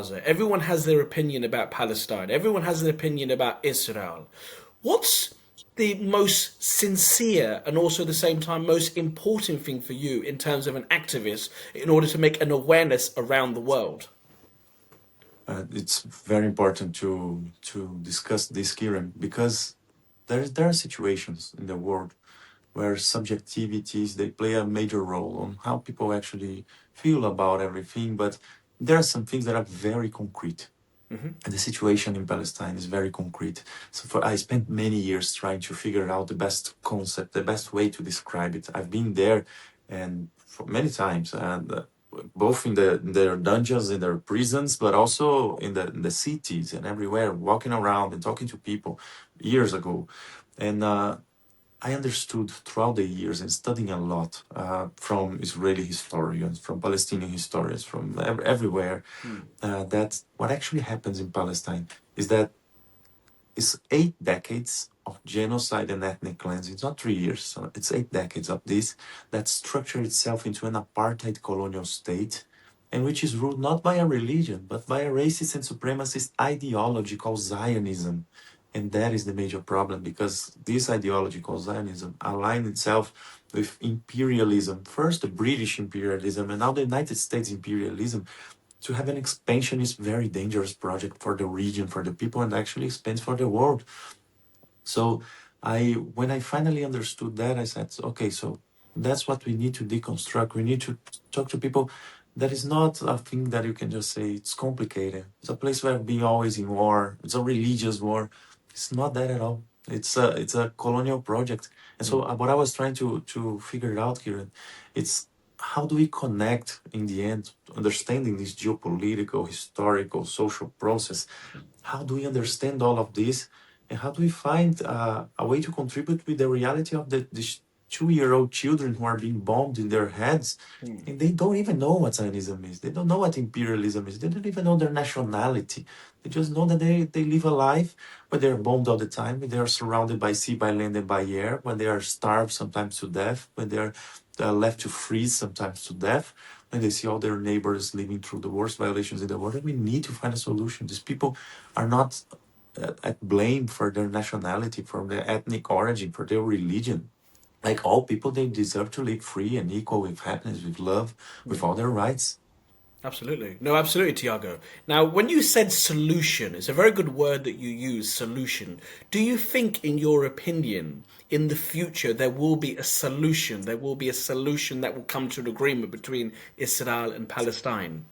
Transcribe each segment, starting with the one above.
Gaza. Everyone has their opinion about Palestine. Everyone has an opinion about Israel. What's the most sincere and also at the same time most important thing for you in terms of an activist in order to make an awareness around the world? It's very important to discuss this, Kieran, because there are situations in the world where subjectivities they play a major role on how people actually feel about everything. But there are some things that are very concrete. And the situation in Palestine is very concrete. So I spent many years trying to figure out the best concept, the best way to describe it. I've been there and for many times, and both in their dungeons, in their prisons, but also in the cities and everywhere, walking around and talking to people years ago. And I understood throughout the years and studying a lot from Israeli historians, from Palestinian historians, from everywhere, that what actually happens in Palestine is that it's 8 decades of genocide and ethnic cleansing. It's not 3 years, so it's 8 decades of this that structured itself into an apartheid colonial state, and which is ruled not by a religion, but by a racist and supremacist ideology called Zionism. And that is the major problem because this ideology called Zionism aligned itself with imperialism, first the British imperialism and now the United States imperialism, to have an expansionist, very dangerous project for the region, for the people, and actually expand for the world. So when I finally understood that, I said, okay, so that's what we need to deconstruct. We need to talk to people. That is not a thing that you can just say it's complicated. It's a place where being always in war. It's a religious war. It's not that at all. It's a colonial project. And so what I was trying to figure out here, it's how do we connect in the end, understanding this geopolitical, historical, social process? How do we understand all of this? And how do we find a way to contribute with the reality of these 2-year-old children who are being bombed in their heads? And they don't even know what Zionism is. They don't know what imperialism is. They don't even know their nationality. They just know that they live a life where they're bombed all the time, when they are surrounded by sea, by land, and by air, when they are starved sometimes to death, when they are left to freeze sometimes to death, when they see all their neighbors living through the worst violations in the world. And we need to find a solution. These people are not at blame for their nationality, for their ethnic origin, for their religion. Like all people, they deserve to live free and equal with happiness, with love, with all their rights. Absolutely. No, absolutely, Tiago. Now, when you said solution, it's a very good word that you use, solution. Do you think, in your opinion, in the future, there will be a solution? There will be a solution that will come to an agreement between Israel and Palestine?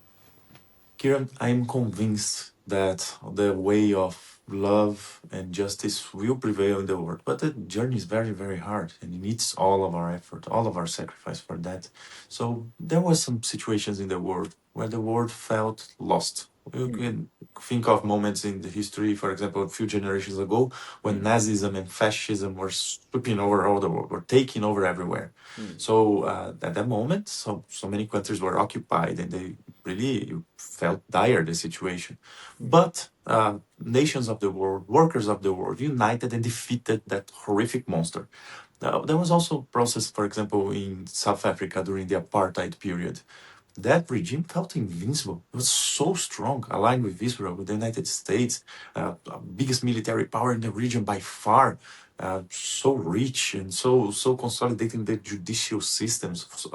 Kiran, I'm convinced that the way of love and justice will prevail in the world. But the journey is very, very hard and it needs all of our effort, all of our sacrifice for that. So there were some situations in the world where the world felt lost. You can think of moments in the history, for example, a few generations ago, when Nazism and fascism were sweeping over all the world, were taking over everywhere. So at that moment, so many countries were occupied, and they really felt dire the situation. But nations of the world, workers of the world, united and defeated that horrific monster. There was also a process, for example, in South Africa during the apartheid period. That regime felt invincible. It was so strong, aligned with Israel, with the United States, biggest military power in the region by far, so rich and so consolidating the judicial systems. So,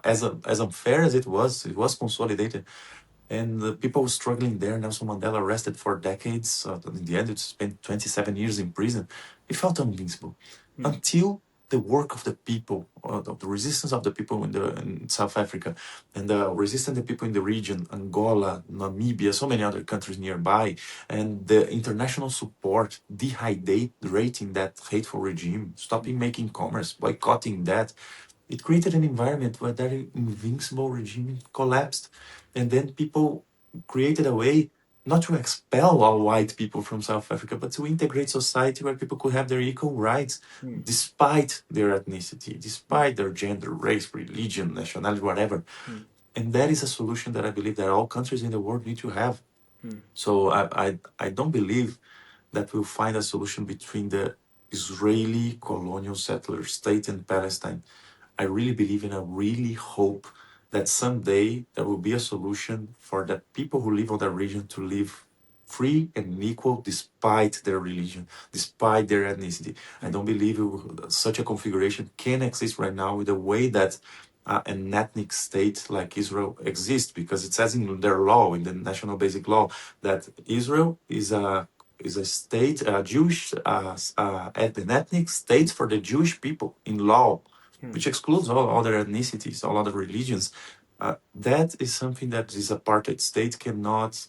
as unfair as it was consolidated, and the people struggling there. Nelson Mandela arrested for decades. In the end, it spent 27 years in prison. It felt invincible until the work of the people, the resistance of the people in South Africa, and the resistance of the people in the region, Angola, Namibia, so many other countries nearby, and the international support dehydrating that hateful regime, stopping making commerce, boycotting that. It created an environment where that invincible regime collapsed. And then people created a way not to expel all white people from South Africa, but to integrate society where people could have their equal rights despite their ethnicity, despite their gender, race, religion, nationality, whatever. And that is a solution that I believe that all countries in the world need to have. So I don't believe that we'll find a solution between the Israeli colonial settler state and Palestine. I really believe and I really hope that someday there will be a solution for the people who live on that region to live free and equal despite their religion, despite their ethnicity. I don't believe such a configuration can exist right now with the way that an ethnic state like Israel exists, because it says in their law, in the national basic law, that Israel is a state, a Jewish, an ethnic state for the Jewish people in law, which excludes all other ethnicities, all other religions. That is something that this apartheid state cannot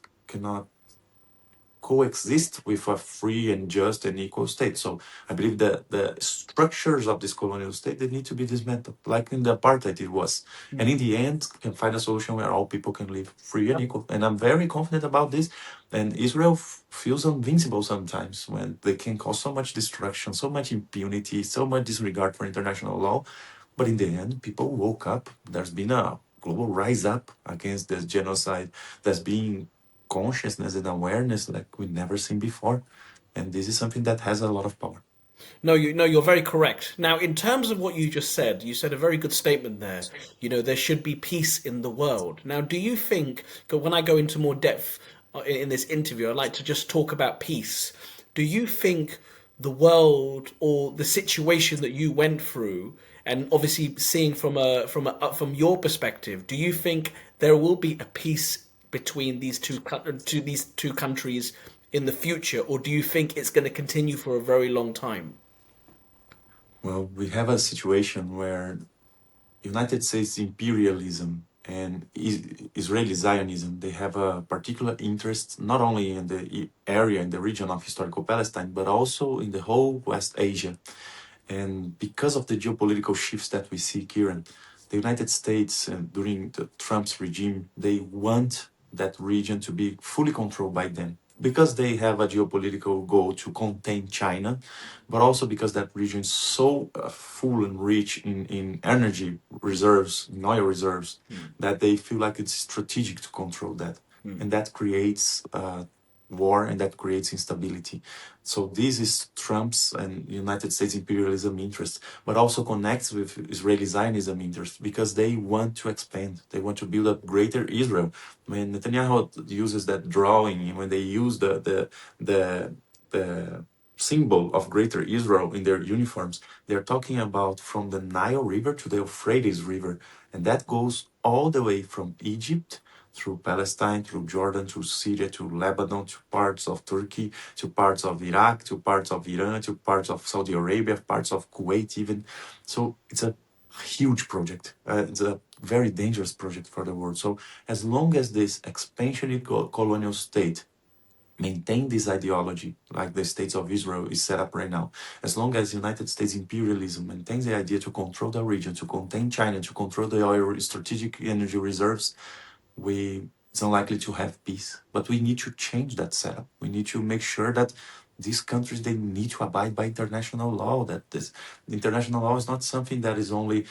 coexist with a free and just and equal state. So I believe that the structures of this colonial state, they need to be dismantled, like in the apartheid it was. And in the end, can find a solution where all people can live free and equal. And I'm very confident about this. And Israel feels invincible sometimes when they can cause so much destruction, so much impunity, so much disregard for international law. But in the end, people woke up. There's been a global rise up against this genocide. There's been consciousness and awareness like we've never seen before. And this is something that has a lot of power. No, you're very correct. Now, in terms of what you said a very good statement there. There should be peace in the world. Now, do you think, 'cause when I go into more depth in this interview, I'd like to just talk about peace. Do you think the world or the situation that you went through, and obviously seeing from your perspective, do you think there will be a peace between these two countries in the future, or do you think it's going to continue for a very long time? Well, we have a situation where United States imperialism and Israeli Zionism, they have a particular interest not only in the area, in the region of historical Palestine, but also in the whole West Asia. And because of the geopolitical shifts that we see, Kieran, the United States during the Trump's regime, they want that region to be fully controlled by them because they have a geopolitical goal to contain China, but also because that region is so full and rich in energy reserves, in oil reserves, that they feel like it's strategic to control that. And that creates war and that creates instability. So this is Trump's and United States imperialism interest, but also connects with Israeli Zionism interest because they want to expand. They want to build a greater Israel. When Netanyahu uses that drawing, when they use the symbol of greater Israel in their uniforms, they're talking about from the Nile River to the Euphrates River. And that goes all the way from Egypt through Palestine, through Jordan, through Syria, to Lebanon, to parts of Turkey, to parts of Iraq, to parts of Iran, to parts of Saudi Arabia, parts of Kuwait even. So it's a huge project. It's a very dangerous project for the world. So as long as this expansionist colonial state maintain this ideology, like the states of Israel is set up right now, as long as United States imperialism maintains the idea to control the region, to contain China, to control the oil strategic energy reserves, it's unlikely to have peace. But we need to change that setup. We need to make sure that these countries, they need to abide by international law. That this international law is not something that is only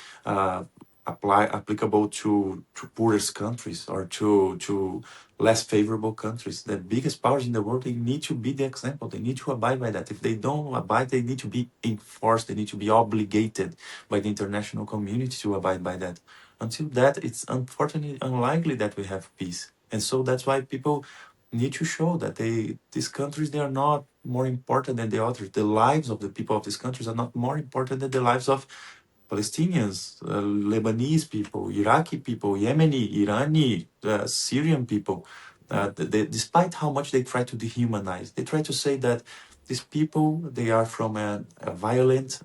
applicable to poorest countries or to less favorable countries. The biggest powers in the world, they need to be the example. They need to abide by that. If they don't abide, they need to be enforced. They need to be obligated by the international community to abide by that. Until that, it's unfortunately unlikely that we have peace. And so that's why people need to show that these countries, they are not more important than the others. The lives of the people of these countries are not more important than the lives of Palestinians, Lebanese people, Iraqi people, Yemeni, Irani, Syrian people. Despite how much they try to dehumanize, they try to say that these people, they are from a violent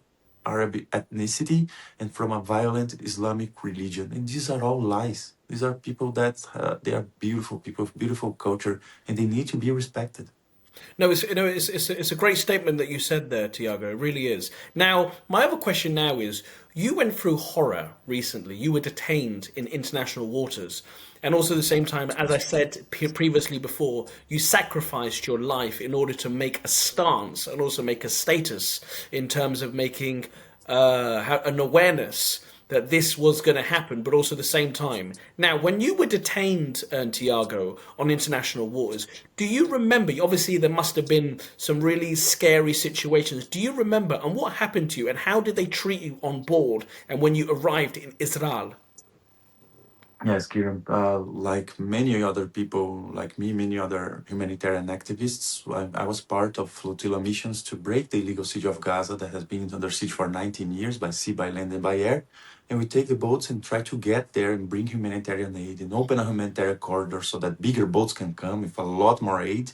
Arab ethnicity and from a violent Islamic religion. And these are all lies. These are people that they are beautiful people with beautiful culture, and they need to be respected. No, it's a great statement that you said there, Tiago. It really is. Now, my other question now is: you went through horror recently. You were detained in international waters, and also at the same time, as I said previously before, you sacrificed your life in order to make a stance and also make a status in terms of making an awareness that this was going to happen, but also at the same time. Now, when you were detained, Tiago, on international waters, do you remember? Obviously, there must have been some really scary situations. Do you remember, and what happened to you, and how did they treat you on board, and when you arrived in Israel? Yes, Kiran. Like many other people, like me, many other humanitarian activists, I was part of flotilla missions to break the illegal siege of Gaza that has been under siege for 19 years by sea, by land, and by air. And we take the boats and try to get there and bring humanitarian aid and open a humanitarian corridor so that bigger boats can come with a lot more aid.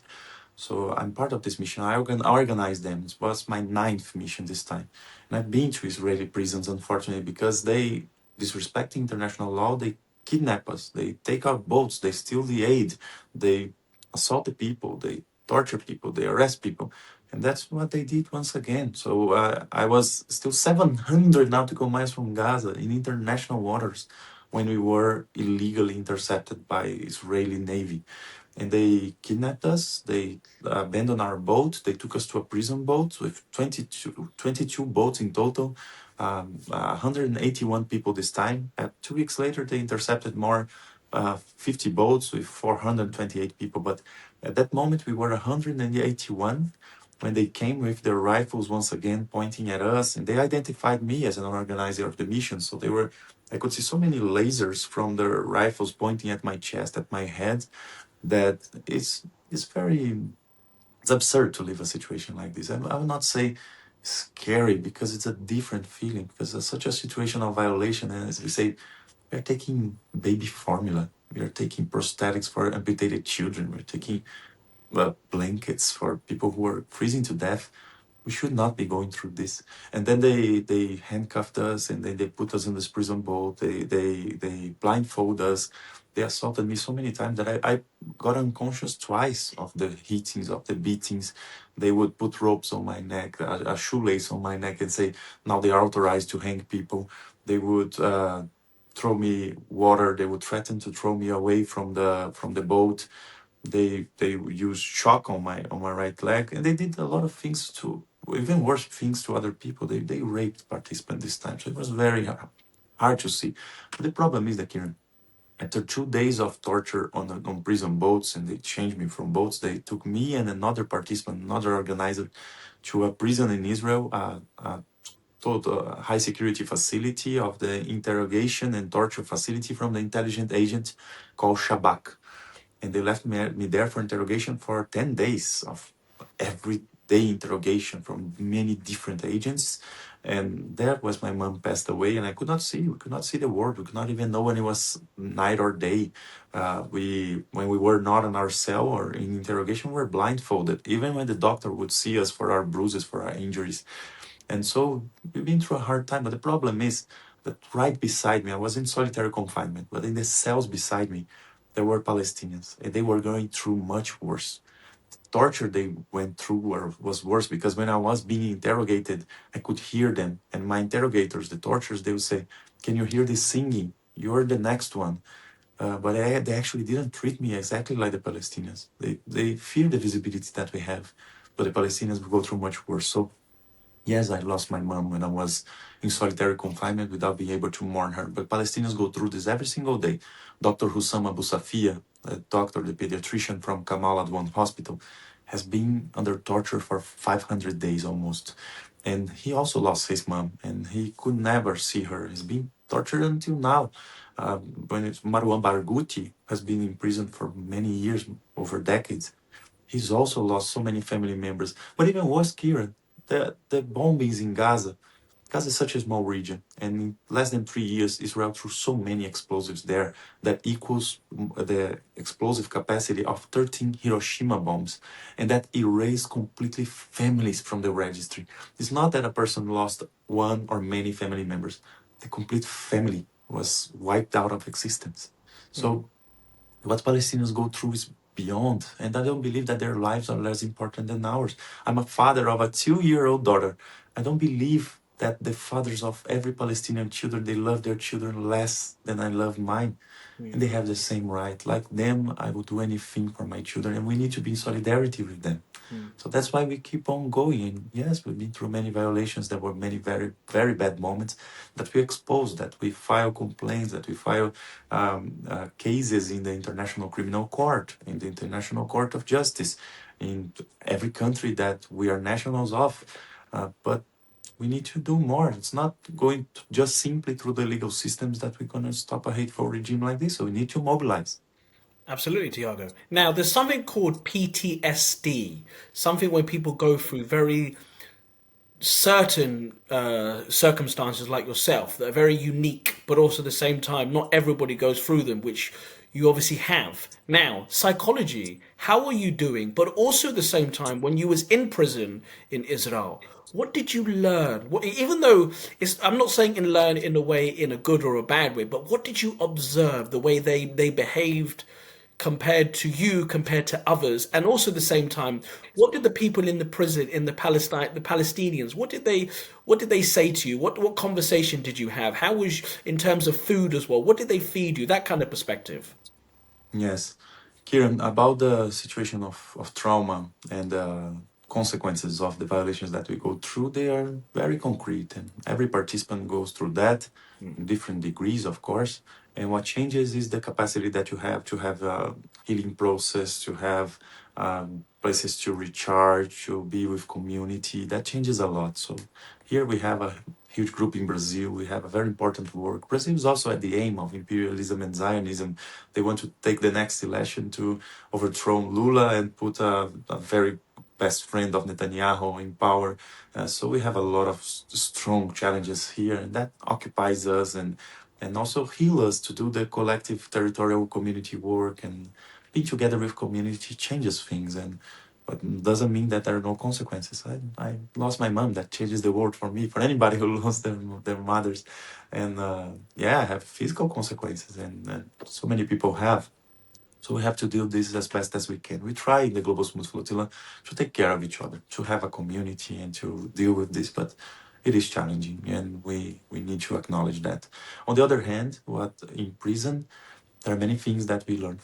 So I'm part of this mission. I organized them. It was my ninth mission this time. And I've been to Israeli prisons, unfortunately, because they disrespect international law. They kidnap us. They take our boats. They steal the aid. They assault the people. They torture people. They arrest people. And that's what they did once again. So I was still 700 nautical miles from Gaza in international waters when we were illegally intercepted by Israeli Navy, and they kidnapped us. They abandoned our boat. They took us to a prison boat with 22 boats in total, 181 people this time. 2 weeks later, they intercepted more 50 boats with 428 people. But at that moment, we were 181 when they came with their rifles once again pointing at us, and they identified me as an organizer of the mission. So they were, I could see so many lasers from their rifles pointing at my chest, at my head, that it's very, it's absurd to live a situation like this. I will not say scary because it's a different feeling, because it's such a situation of violation. And as we say, we are taking baby formula, we are taking prosthetics for amputated children, we're taking blankets for people who are freezing to death. We should not be going through this. And then they handcuffed us, and then they put us in this prison boat. They blindfold us. They assaulted me so many times that I got unconscious twice of the hitings, of the beatings. They would put ropes on my neck, a shoelace on my neck, and say, now they are authorized to hang people. They would throw me water. They would threaten to throw me away from the boat. They used shock on my right leg, and they did a lot of things to, even worse things to other people. They raped participants this time, so it was very hard to see. But the problem is that, Kieran, after 2 days of torture on prison boats, and they changed me from boats, they took me and another participant, another organizer, to a prison in Israel, total high security facility of the interrogation and torture facility from the intelligence agent called Shabak. And they left me there for interrogation for 10 days of everyday interrogation from many different agents. And that was my mom passed away, and I could not see. We could not see the world. We could not even know when it was night or day. When we were not in our cell or in interrogation, we were blindfolded. Even when the doctor would see us for our bruises, for our injuries. And so we've been through a hard time. But the problem is that right beside me, I was in solitary confinement, but in the cells beside me, there were Palestinians, and they were going through much worse. Torture they went through was worse, because when I was being interrogated, I could hear them. And my interrogators, the torturers, they would say, can you hear this singing? You're the next one. But they actually didn't treat me exactly like the Palestinians. They fear the visibility that we have, but the Palestinians will go through much worse. So yes, I lost my mom when I was in solitary confinement without being able to mourn her. But Palestinians go through this every single day. Dr. Hussam Abu Safia, a doctor, the pediatrician from Kamal Adwan Hospital, has been under torture for 500 days almost. And he also lost his mom, and he could never see her. He's been tortured until now. Marwan Barghouti has been in prison for many years, over decades. He's also lost so many family members. But even worse, Kieran, the bombings in Gaza. Gaza is such a small region, and in less than 3 years, Israel threw so many explosives there that equals the explosive capacity of 13 Hiroshima bombs, and that erased completely families from the registry. It's not that a person lost one or many family members; the complete family was wiped out of existence. So what Palestinians go through is beyond, and I don't believe that their lives are less important than ours. I'm a father of a 2-year-old daughter. I don't believe that the fathers of every Palestinian children, they love their children less than I love mine. And they have the same right. Like them, I would do anything for my children, and we need to be in solidarity with them. So that's why we keep on going. And yes, we've been through many violations. There were many very, very bad moments that we expose, that we file complaints, that we file cases in the International Criminal Court, in the International Court of Justice, in every country that we are nationals of. But we need to do more. It's not going to just simply through the legal systems that we're going to stop a hateful regime like this. So we need to mobilize. Absolutely, Tiago. Now, there's something called PTSD, something when people go through very certain circumstances like yourself that are very unique, but also at the same time, not everybody goes through them, which you obviously have. Now, psychology, how are you doing? But also at the same time, when you was in prison in Israel, what did you learn? What, even though I'm not saying in learn in a way, in a good or a bad way, but what did you observe? The way they behaved compared to you, compared to others, and also at the same time, what did the people in the prison in the Palestinians, what did they say to you? What conversation did you have? How was in terms of food as well? What did they feed you? That kind of perspective. Yes. Kieran, about the situation of trauma and consequences of the violations that we go through, they are very concrete, and every participant goes through that in different degrees, of course. And what changes is the capacity that you have to have a healing process, to have places to recharge, to be with community. That changes a lot. So here we have a huge group in Brazil. We have a very important work. Brazil is also at the aim of imperialism and Zionism. They want to take the next election to overthrow Lula and put a very best friend of Netanyahu in power. So we have a lot of strong challenges here, and that occupies us and also heal us to do the collective territorial community work, and being together with community changes things. And but doesn't mean that there are no consequences. I lost my mom. That changes the world for me, for anybody who lost their mothers. And yeah, I have physical consequences, and so many people have. So we have to deal with this as best as we can. We try in the Global Smooth Flotilla to take care of each other, to have a community and to deal with this, but it is challenging, and we need to acknowledge that. On the other hand, what in prison, there are many things that we learn.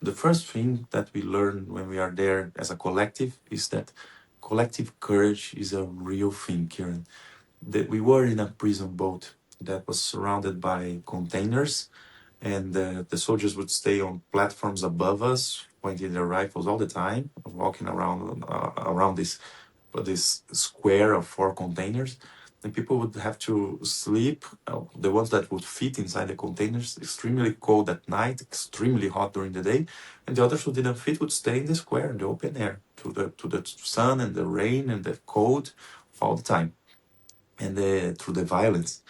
The first thing that we learn when we are there as a collective is that collective courage is a real thing, Kieran. That we were in a prison boat that was surrounded by containers, and the soldiers would stay on platforms above us, pointing their rifles all the time, walking around this square of four containers. And people would have to sleep, the ones that would fit inside the containers, extremely cold at night, extremely hot during the day, and the others who didn't fit would stay in the square in the open air, to the sun and the rain and the cold all the time, and through the violence.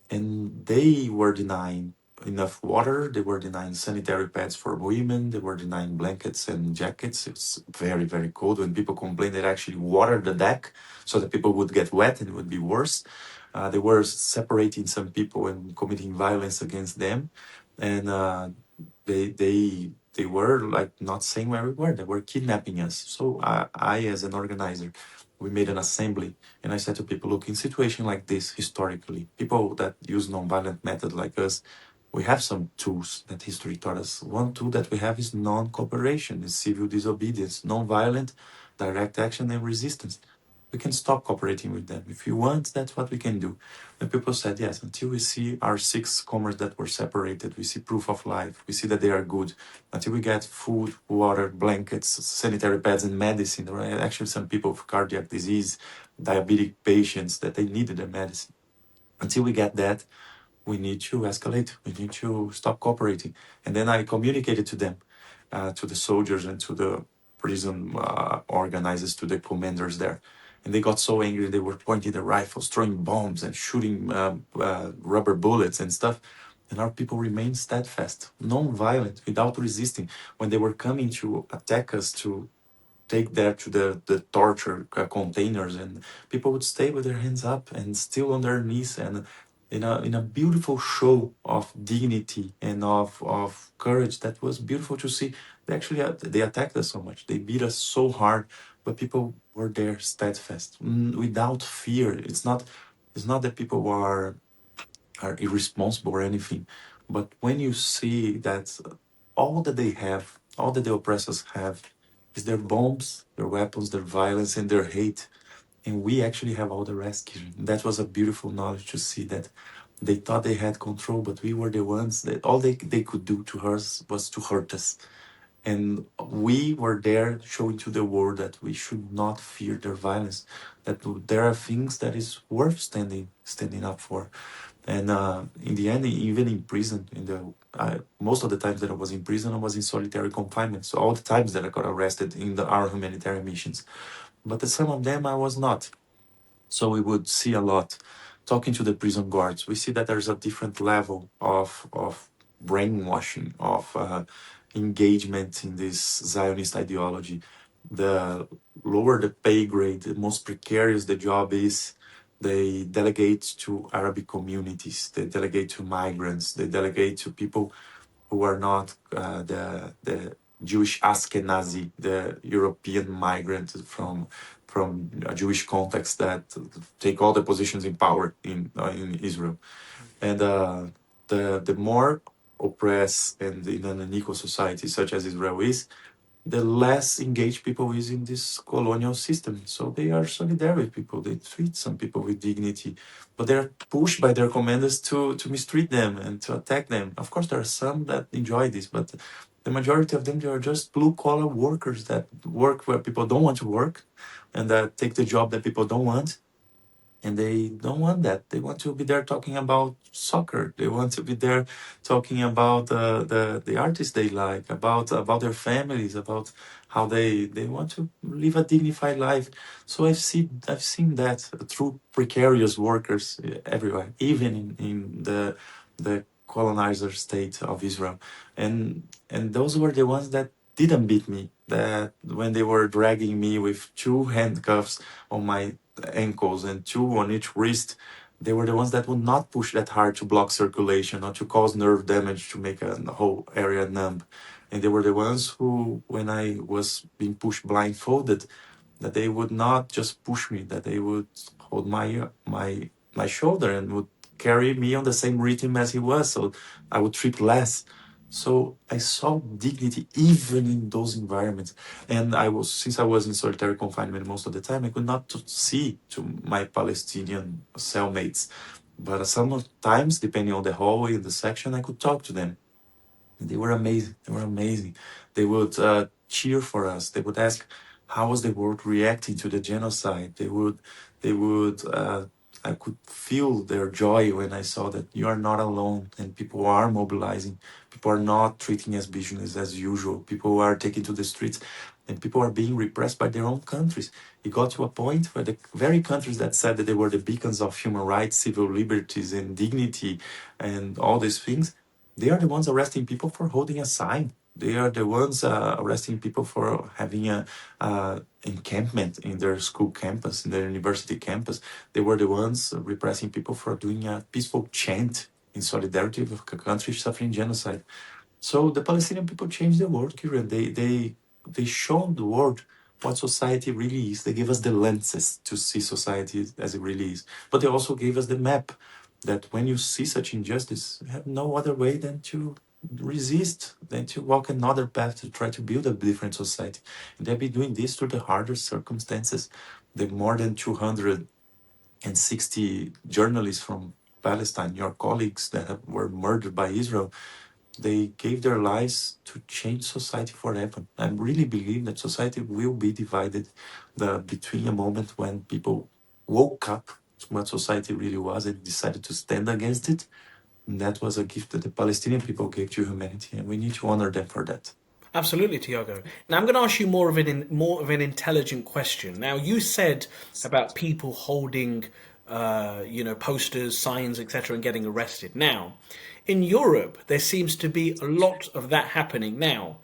And they were denying enough water, they were denying sanitary pads for women, they were denying blankets and jackets. It's very, very cold. When people complained, they actually watered the deck so that people would get wet and it would be worse. They were separating some people and committing violence against them. And they were like not saying where we were. They were kidnapping us. So I as an organizer, we made an assembly, and I said to people, look, in situation like this, historically, people that use nonviolent method like us, we have some tools that history taught us. One tool that we have is non-cooperation, is civil disobedience, non-violent, direct action and resistance. We can stop cooperating with them. If you want, that's what we can do. And people said, yes, until we see our six comrades that were separated, we see proof of life, we see that they are good, until we get food, water, blankets, sanitary pads, and medicine. There are actually some people with cardiac disease, diabetic patients that they needed their medicine. Until we get that, we need to escalate. We need to stop cooperating. And then I communicated to them, to the soldiers and to the prison organizers, to the commanders there. And they got so angry, they were pointing their rifles, throwing bombs, and shooting rubber bullets and stuff. And our people remained steadfast, non-violent, without resisting. When they were coming to attack us, to take there to the torture containers, and people would stay with their hands up and still on their knees, and in a beautiful show of dignity and of courage that was beautiful to see. They actually they attacked us so much, they beat us so hard, but people were there steadfast, without fear. It's not that people are irresponsible or anything, but when you see that all that they have, all that the oppressors have, is their bombs, their weapons, their violence, and their hate. And we actually have all the rest, Kiran. That was a beautiful knowledge to see that they thought they had control, but we were the ones that all they could do to us was to hurt us. And we were there showing to the world that we should not fear their violence, that there are things that is worth standing up for. And in the end, even in prison, most of the times that I was in prison, I was in solitary confinement. So all the times that I got arrested in our humanitarian missions, but some of them I was not. So we would see a lot talking to the prison guards. We see that there's a different level of brainwashing, of engagement in this Zionist ideology. The lower the pay grade, the most precarious the job is, they delegate to Arabic communities, they delegate to migrants, they delegate to people who are not the Jewish Ashkenazi, the European migrant from a Jewish context that take all the positions in power in Israel. And the more oppressed and in an unequal society such as Israel is, the less engaged people is in this colonial system. So they are solidary with people. They treat some people with dignity, but they're pushed by their commanders to mistreat them and to attack them. Of course, there are some that enjoy this, but the majority of them, they are just blue collar workers that work where people don't want to work and that take the job that people don't want, and they don't want that. They want to be there talking about soccer. They want to be there talking about the artists they like, about their families, about how they want to live a dignified life. So I've seen that through precarious workers everywhere, even in the colonizer state of Israel, and those were the ones that didn't beat me. That when they were dragging me with two handcuffs on my ankles and two on each wrist, they were the ones that would not push that hard to block circulation or to cause nerve damage to make a whole area numb. And they were the ones who, when I was being pushed blindfolded, that they would not just push me, that they would hold my shoulder and would carry me on the same rhythm as he was, so I would trip less. So I saw dignity even in those environments. And since I was in solitary confinement most of the time, I could not see to my Palestinian cellmates. But sometimes, depending on the hallway and the section, I could talk to them. And they were amazing. They were amazing. They would cheer for us. They would ask, how was the world reacting to the genocide? They would. I could feel their joy when I saw that you are not alone and people are mobilizing. People are not treating as business as usual. People are taking to the streets and people are being repressed by their own countries. It got to a point where the very countries that said that they were the beacons of human rights, civil liberties, and dignity, and all these things, they are the ones arresting people for holding a sign. They are the ones arresting people for having a encampment in their school campus, in their university campus. They were the ones repressing people for doing a peaceful chant in solidarity with a country suffering genocide. So the Palestinian people changed the world, Kieran. They showed the world what society really is. They gave us the lenses to see society as it really is. But they also gave us the map that when you see such injustice, you have no other way than to resist, than to walk another path to try to build a different society. And they've been doing this through the hardest circumstances. The more than 260 journalists from Palestine, your colleagues that were murdered by Israel, they gave their lives to change society forever. I really believe that society will be divided between a moment when people woke up to what society really was and decided to stand against it. And that was a gift that the Palestinian people gave to humanity, and we need to honor them for that. Absolutely, Tiago. Now I'm going to ask you more of an intelligent question. Now you said about people holding, posters, signs, etc., and getting arrested. Now, in Europe, there seems to be a lot of that happening now.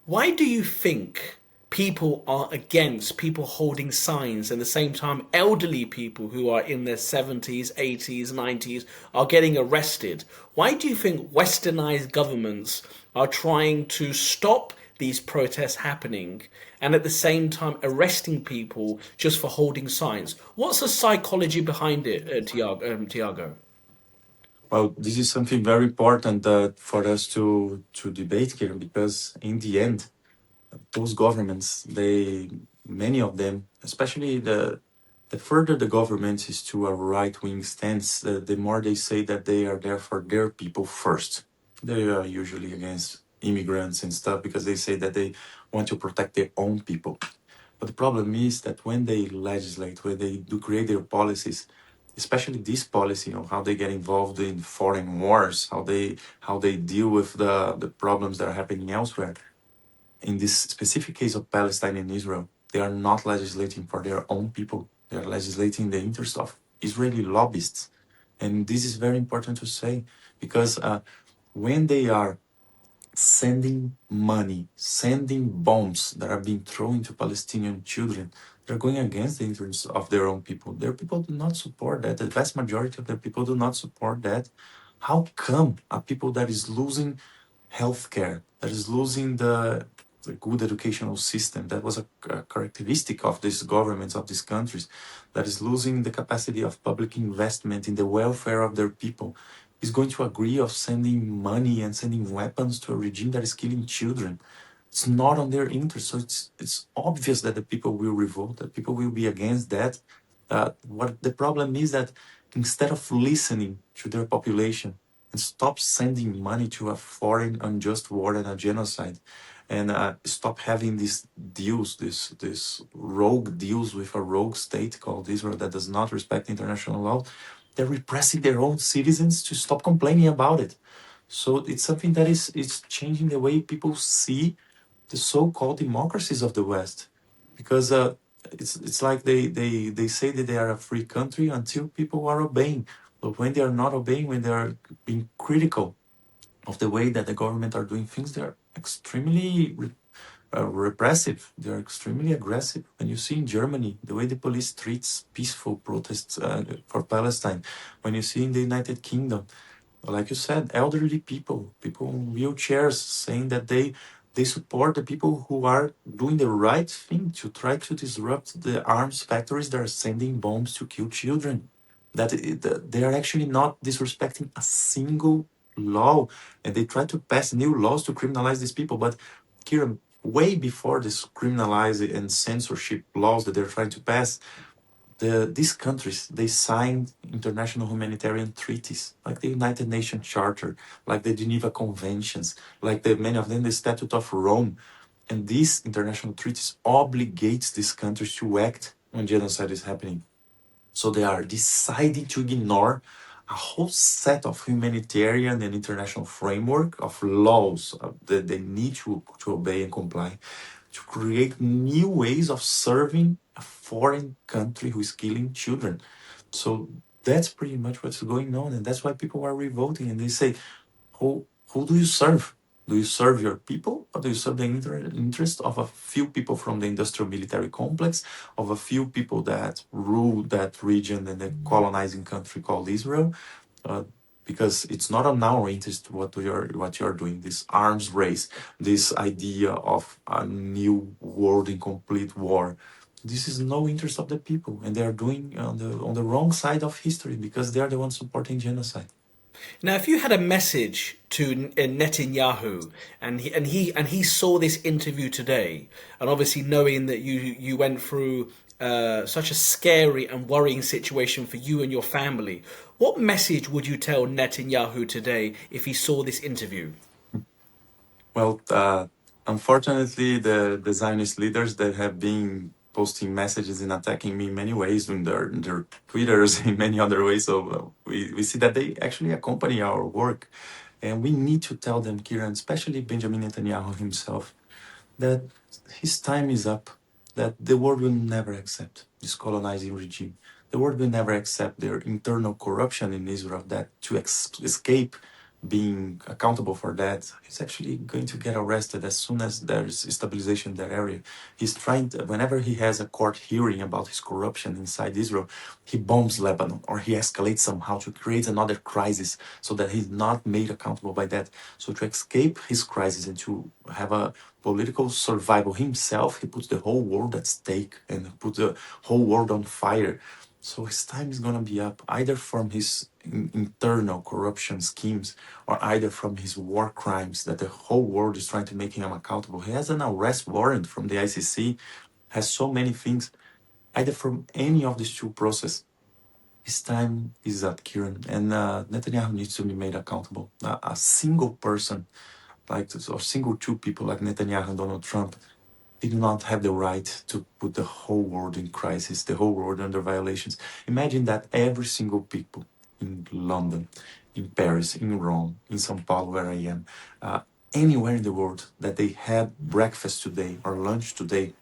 Why do you think people are against people holding signs, and at the same time elderly people who are in their 70s, 80s, 90s are getting arrested? Why do you think westernized governments are trying to stop these protests happening and at the same time arresting people just for holding signs? What's the psychology behind it, Tiago? Well, this is something very important for us to debate here, because in the end, those governments, many of them, especially the further the government is to a right-wing stance, the more they say that they are there for their people first. They are usually against immigrants and stuff because they say that they want to protect their own people. But the problem is that when they legislate, when they do create their policies, especially this policy on how they get involved in foreign wars, how they deal with the problems that are happening elsewhere. In this specific case of Palestine and Israel, they are not legislating for their own people. They are legislating in the interest of Israeli lobbyists. And this is very important to say because when they are sending money, sending bombs that are being thrown to Palestinian children, they're going against the interests of their own people. Their people do not support that. The vast majority of their people do not support that. How come a people that is losing healthcare, that is losing the good educational system, that was a characteristic of these governments of these countries, that is losing the capacity of public investment in the welfare of their people, is going to agree of sending money and sending weapons to a regime that is killing children? It's not on their interest. So it's obvious that the people will revolt, that people will be against that. What the problem is that instead of listening to their population and stop sending money to a foreign unjust war and a genocide, and stop having these deals, this rogue deals with a rogue state called Israel that does not respect international law, they're repressing their own citizens to stop complaining about it. So it's something that is it's changing the way people see the so-called democracies of the West, because it's like they say that they are a free country until people are obeying, but when they are not obeying, when they are being critical of the way that the government are doing things, they are extremely repressive. They are extremely aggressive. And you see in Germany the way the police treats peaceful protests for Palestine. When you see in the United Kingdom, like you said, elderly people, people in wheelchairs, saying that they support the people who are doing the right thing to try to disrupt the arms factories that are sending bombs to kill children. They are actually not disrespecting a single law, and they try to pass new laws to criminalize these people. But Kieran, way before this criminalize and censorship laws that they're trying to pass, these countries, they signed international humanitarian treaties like the United Nations Charter, like the Geneva Conventions, like many of them the Statute of Rome. And these international treaties obligates these countries to act when genocide is happening. So they are deciding to ignore a whole set of humanitarian and international framework of laws that they need to obey and comply, to create new ways of serving a foreign country who is killing children. So that's pretty much what's going on, and that's why people are revolting. And they say, who do you serve? Do you serve your people, or do you serve the interest of a few people from the industrial military complex, of a few people that rule that region and the colonizing country called Israel? Uh, because it's not on our interest what you're doing. This arms race, this idea of a new world in complete war. This is no interest of the people, and they are doing on the wrong side of history because they are the ones supporting genocide. Now, if you had a message to Netanyahu, and he saw this interview today, and obviously knowing that you went through such a scary and worrying situation for you and your family, what message would you tell Netanyahu today if he saw this interview? Well, unfortunately, the Zionist leaders that have been posting messages and attacking me in many ways in their Twitters, in many other ways. So we see that they actually accompany our work. And we need to tell them, Kieran, especially Benjamin Netanyahu himself, that his time is up, that the world will never accept this colonizing regime. The world will never accept their internal corruption in Israel, that to escape being accountable for that, he's actually going to get arrested as soon as there's stabilization in that area. He's trying to, whenever he has a court hearing about his corruption inside Israel, he bombs Lebanon or he escalates somehow to create another crisis so that he's not made accountable by that. So to escape his crisis and to have a political survival himself, he puts the whole world at stake and puts the whole world on fire. So his time is gonna be up, either from his internal corruption schemes or either from his war crimes that the whole world is trying to make him accountable. He has an arrest warrant from the ICC, has so many things, either from any of these two processes. His time is up, Kieran, and Netanyahu needs to be made accountable. A single person like or single two people like Netanyahu and Donald Trump, they do not have the right to put the whole world in crisis, the whole world under violations. Imagine that every single people in London, in Paris, in Rome, in São Paulo, where I am, anywhere in the world, that they had breakfast today or lunch today,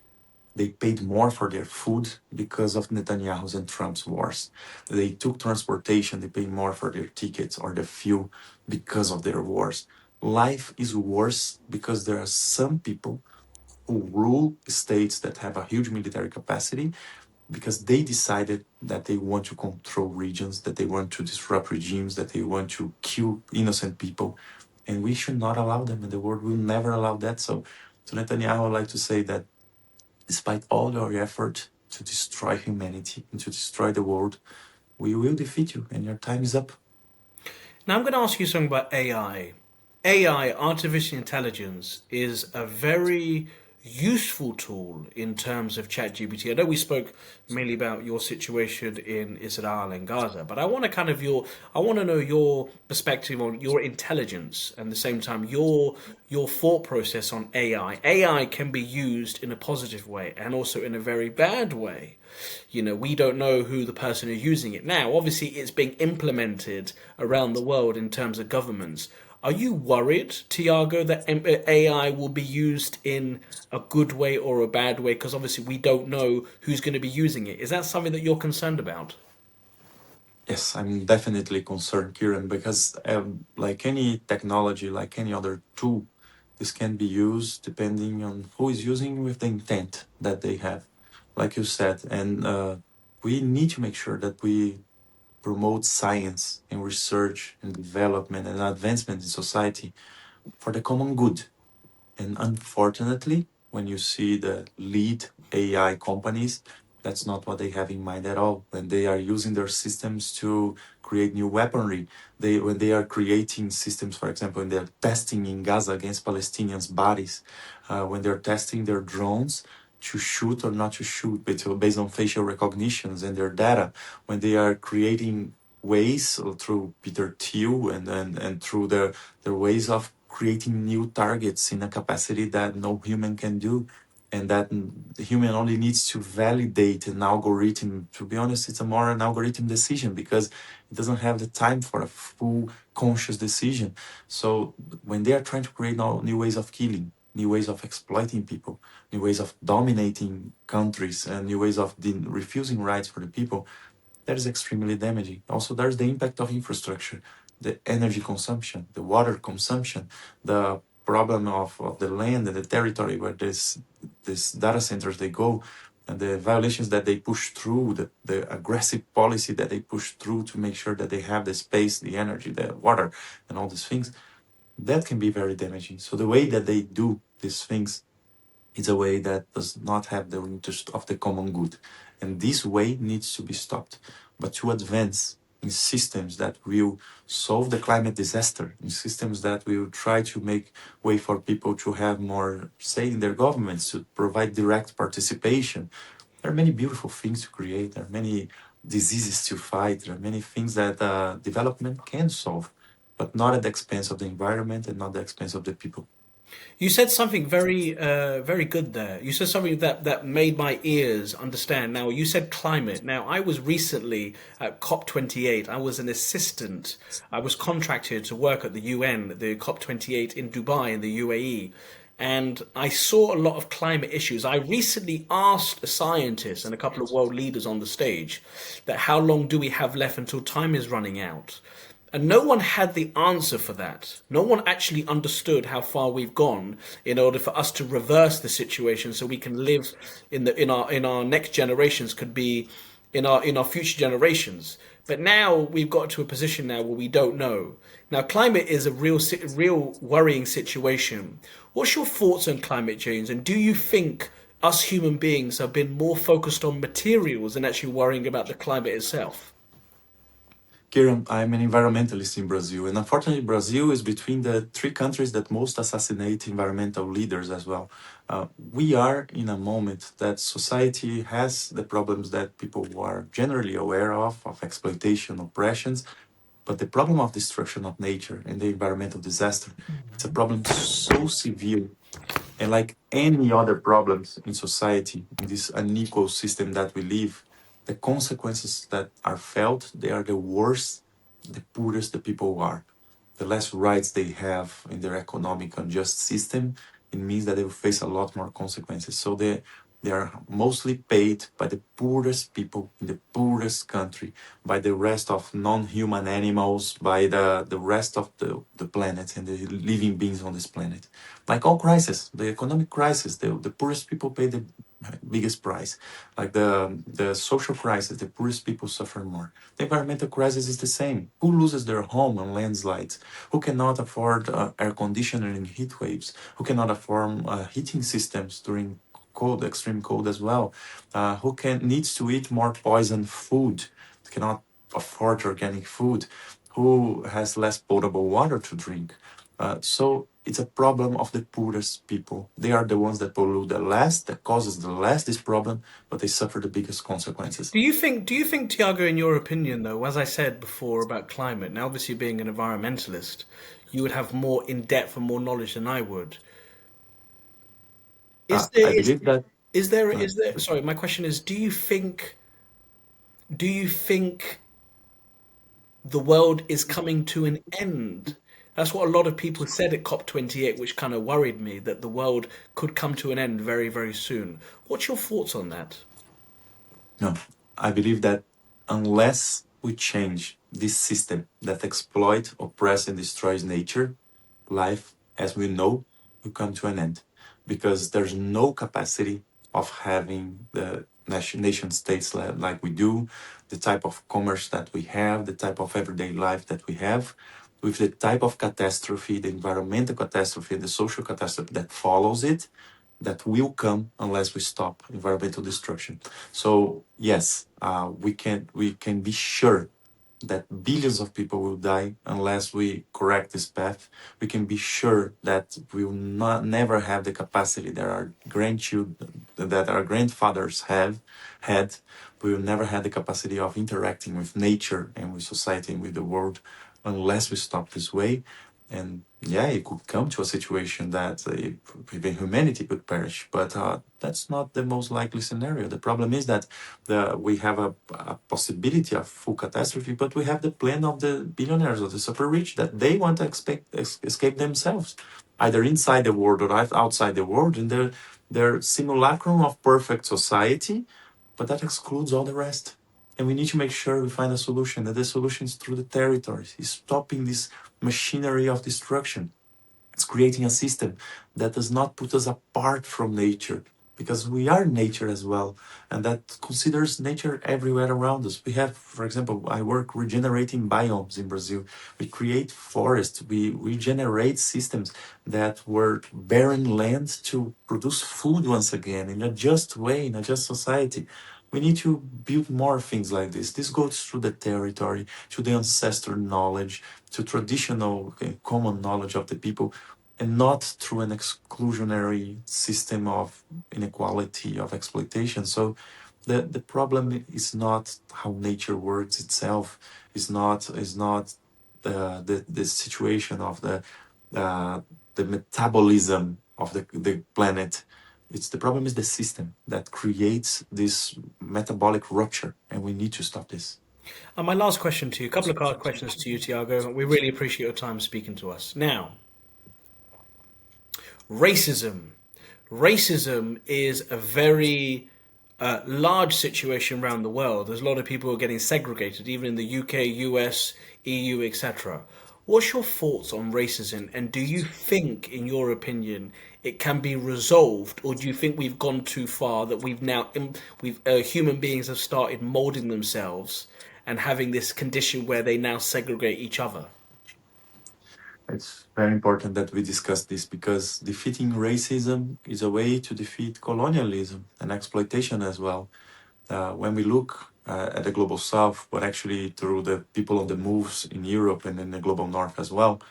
they paid more for their food because of Netanyahu's and Trump's wars. They took transportation, they paid more for their tickets or the fuel because of their wars. Life is worse because there are some people who rule states that have a huge military capacity because they decided that they want to control regions, that they want to disrupt regimes, that they want to kill innocent people. And we should not allow them, and the world will never allow that. So to Netanyahu, I would like to say that despite all your effort to destroy humanity and to destroy the world, we will defeat you, and your time is up. Now I'm going to ask you something about AI. AI, artificial intelligence, is a very useful tool in terms of ChatGPT. I know we spoke mainly about your situation in Israel and Gaza, but I want to I want to know your perspective on your intelligence and at the same time your thought process on AI. AI can be used in a positive way and also in a very bad way. You know, we don't know who the person is using it now. Obviously, it's being implemented around the world in terms of governments. Are you worried, Tiago, that AI will be used in a good way or a bad way? Because obviously we don't know who's going to be using it. Is that something that you're concerned about? Yes, I'm definitely concerned, Kieran, because like any technology, like any other tool, this can be used depending on who is using with the intent that they have, like you said. And we need to make sure that we promote science and research and development and advancement in society for the common good. And unfortunately, when you see the lead AI companies, that's not what they have in mind at all. When they are using their systems to create new weaponry, when they are creating systems, for example, when they're testing in Gaza against Palestinians' bodies, when they're testing their drones to shoot or not to shoot based on facial recognitions and their data, when they are creating ways through Peter Thiel and through their ways of creating new targets in a capacity that no human can do, and that the human only needs to validate an algorithm. To be honest, it's a more an algorithm decision because it doesn't have the time for a full conscious decision. So when they are trying to create new ways of killing, new ways of exploiting people, new ways of dominating countries, and new ways of refusing rights for the people, that is extremely damaging. Also, there's the impact of infrastructure, the energy consumption, the water consumption, the problem of the land and the territory where this data centers they go, and the violations that they push through, the aggressive policy that they push through to make sure that they have the space, the energy, the water, and all these things, that can be very damaging. So the way that they do these things is a way that does not have the interest of the common good. And this way needs to be stopped. But to advance in systems that will solve the climate disaster, in systems that will try to make way for people to have more say in their governments, to provide direct participation, there are many beautiful things to create. There are many diseases to fight. There are many things that development can solve, but not at the expense of the environment and not at the expense of the people. You said something very good there. You said something that made my ears understand. Now, you said climate. Now, I was recently at COP28. I was an assistant. I was contracted to work at the UN, the COP28 in Dubai in the UAE. And I saw a lot of climate issues. I recently asked a scientist and a couple of world leaders on the stage that how long do we have left until time is running out? And no one had the answer for that. No one actually understood how far we've gone in order for us to reverse the situation so we can live in our next generations could be in our future generations. But now we've got to a position now where we don't know. Now climate is a real worrying situation. What's your thoughts on climate change, and do you think us human beings have been more focused on materials than actually worrying about the climate itself? Kieran, I'm an environmentalist in Brazil, and unfortunately, Brazil is between the three countries that most assassinate environmental leaders as well. We are in a moment that society has the problems that people are generally aware of exploitation, oppressions, But the problem of destruction of nature and the environmental disaster, it's a problem so severe, and like any other problems in society, in this unequal system that we live, the consequences that are felt, they are the worst, the poorest the people are. The less rights they have in their economic and just system, it means that they will face a lot more consequences. So they are mostly paid by the poorest people in the poorest country, by the rest of non-human animals, by the rest of the planet and the living beings on this planet. Like all crises, the economic crisis, the poorest people pay the biggest price. Like the social crisis, the poorest people suffer more. The environmental crisis is the same. Who loses their home on landslides? Who cannot afford air conditioning in heat waves? Who cannot afford heating systems during cold, extreme cold as well? Who needs to eat more poisoned food? Cannot afford organic food? Who has less potable water to drink? So it's a problem of the poorest people. They are the ones that pollute the less, that causes the less this problem, but they suffer the biggest consequences. Do you think, Tiago, in your opinion, though, as I said before about climate, now obviously being an environmentalist, you would have more in depth and more knowledge than I would. Is there I believe that. is there sorry, my question is, do you think the world is coming to an end? That's what a lot of people said at COP28, which kind of worried me that the world could come to an end very, very soon. What's your thoughts on that? No, I believe that unless we change this system that exploits, oppresses, and destroys nature, life as we know will come to an end, because there's no capacity of having the nation states like we do, the type of commerce that we have, the type of everyday life that we have, with the type of catastrophe, the environmental catastrophe, the social catastrophe that follows it, that will come unless we stop environmental destruction. So yes, we can be sure that billions of people will die unless we correct this path. We can be sure that we will not never have the capacity that our grandchildren, that our grandfathers have had. We will never have the capacity of interacting with nature and with society and with the world unless we stop this way. And yeah, it could come to a situation that even humanity could perish, but that's not the most likely scenario. The problem is that we have a possibility of full catastrophe, but we have the plan of the billionaires or the super rich that they want to escape themselves, either inside the world or outside the world, in their simulacrum of perfect society, but that excludes all the rest. And we need to make sure we find a solution, that the solution is through the territories, is stopping this machinery of destruction. It's creating a system that does not put us apart from nature, because we are nature as well, and that considers nature everywhere around us. We have, for example, I work regenerating biomes in Brazil. We create forests, we regenerate systems that were barren land to produce food once again in a just way, in a just society. We need to build more things like this. This goes through the territory, to the ancestral knowledge, to traditional common knowledge of the people, and not through an exclusionary system of inequality, of exploitation. So the problem is not how nature works itself, is not the situation of uh, the metabolism of the planet. It's the problem is the system that creates this metabolic rupture, and we need to stop this. And my last question to you, a couple of hard questions to you, Tiago. We really appreciate your time speaking to us. Now, racism. Racism is a very large situation around the world. There's a lot of people who are getting segregated, even in the UK, US, EU, etc. What's your thoughts on racism, and do you think, in your opinion, it can be resolved, or do you think we've gone too far? That human beings have started molding themselves and having this condition where they now segregate each other? It's very important that we discuss this, because defeating racism is a way to defeat colonialism and exploitation as well. When we look at the global south, but actually through the people on the moves in Europe and in the global north as well,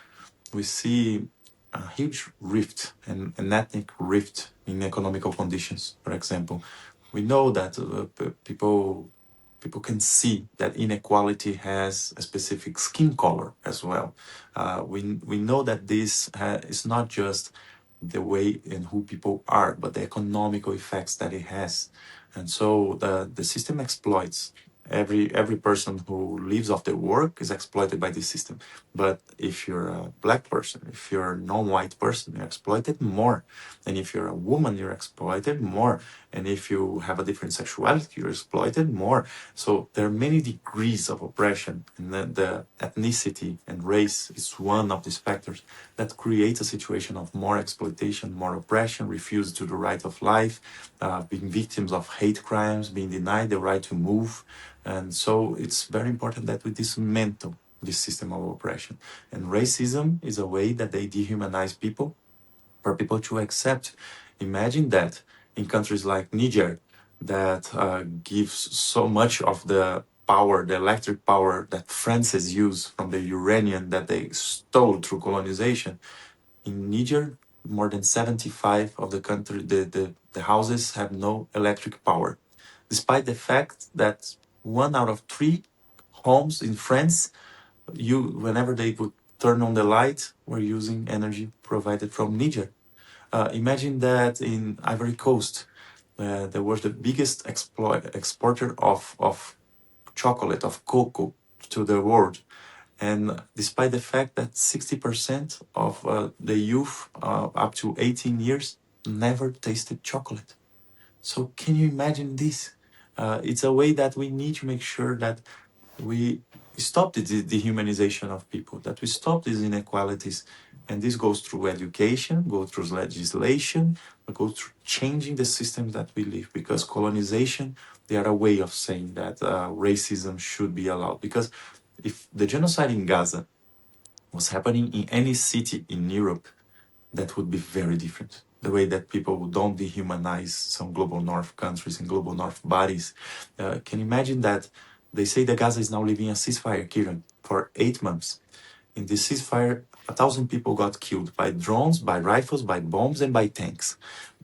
we see a huge rift and an ethnic rift in economical conditions. For example, we know that people can see that inequality has a specific skin color as well. We know that this is not just the way and who people are, but the economical effects that it has. And so the system exploits every person who lives off their work is exploited by this system. But if you're a black person, if you're a non-white person, you're exploited more. And if you're a woman, you're exploited more. And if you have a different sexuality, you're exploited more. So there are many degrees of oppression, and the ethnicity and race is one of these factors that creates a situation of more exploitation, more oppression, refusal to the right of life, being victims of hate crimes, being denied the right to move. And so it's very important that we dismantle this system of oppression. And racism is a way that they dehumanize people, for people to accept. Imagine that in countries like Niger, that gives so much of the power, the electric power that France has used from the uranium that they stole through colonization. In Niger, more than 75 of the country, the houses have no electric power, despite the fact that 1 out of 3 homes in France, whenever they would turn on the light, were using energy provided from Niger. Imagine that in Ivory Coast, there was the biggest exporter of chocolate, of cocoa to the world. And despite the fact that 60% of the youth up to 18 years never tasted chocolate. So can you imagine this? It's a way that we need to make sure that we stop the dehumanization of people, that we stop these inequalities. And this goes through education, goes through legislation, goes through changing the systems that we live. Because colonization, they are a way of saying that racism should be allowed. Because if the genocide in Gaza was happening in any city in Europe, that would be very different. The way that people don't dehumanize some global north countries and global north bodies. Can you imagine that they say that Gaza is now living a ceasefire, Kiran, for 8 months. In this ceasefire, 1,000 people got killed by drones, by rifles, by bombs, and by tanks.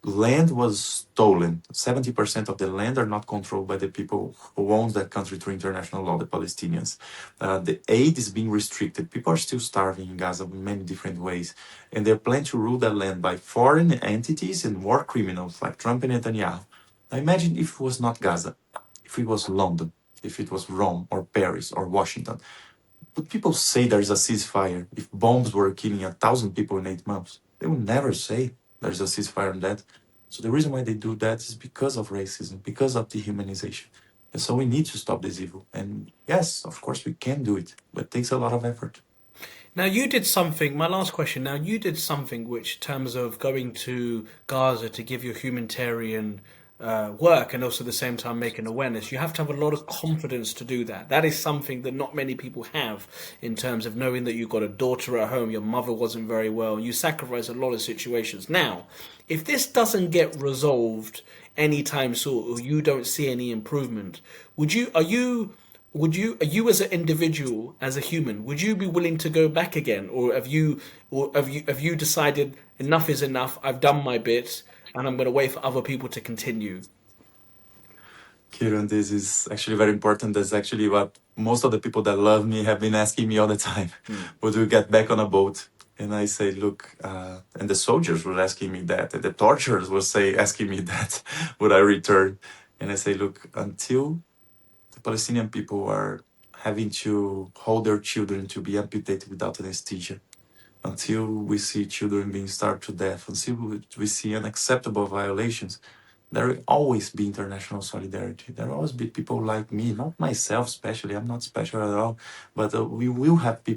Land was stolen. 70% of the land are not controlled by the people who owns that country through international law, the Palestinians. The aid is being restricted. People are still starving in Gaza in many different ways. And they're planning to rule that land by foreign entities and war criminals like Trump and Netanyahu. Now imagine if it was not Gaza, if it was London, if it was Rome or Paris or Washington. Would people say there's a ceasefire if bombs were killing 1,000 people in 8 months? They would never say there's a ceasefire on that. So the reason why they do that is because of racism, because of dehumanization. And so we need to stop this evil. And yes, of course we can do it, but it takes a lot of effort. Now, you did something, my last question, now you did something which, in terms of going to Gaza to give your humanitarian work and also at the same time making awareness, you have to have a lot of confidence to do that. That is something that not many people have, in terms of knowing that you've got a daughter at home, your mother wasn't very well, you sacrifice a lot of situations. Now, if this doesn't get resolved anytime soon, or you don't see any improvement, are you as an individual, as a human, would you be willing to go back again, or have you decided enough is enough? I've done my bit, and I'm going to wait for other people to continue. Kieran, this is actually very important. That's actually what most of the people that love me have been asking me all the time. Would we get back on a boat? And I say, look, and the soldiers were asking me that, and the torturers were asking me that, would I return? And I say, look, until the Palestinian people are having to hold their children to be amputated without anesthesia, until we see children being starved to death, until we see unacceptable violations, there will always be international solidarity. There will always be people like me, not myself especially, I'm not special at all, but we will have people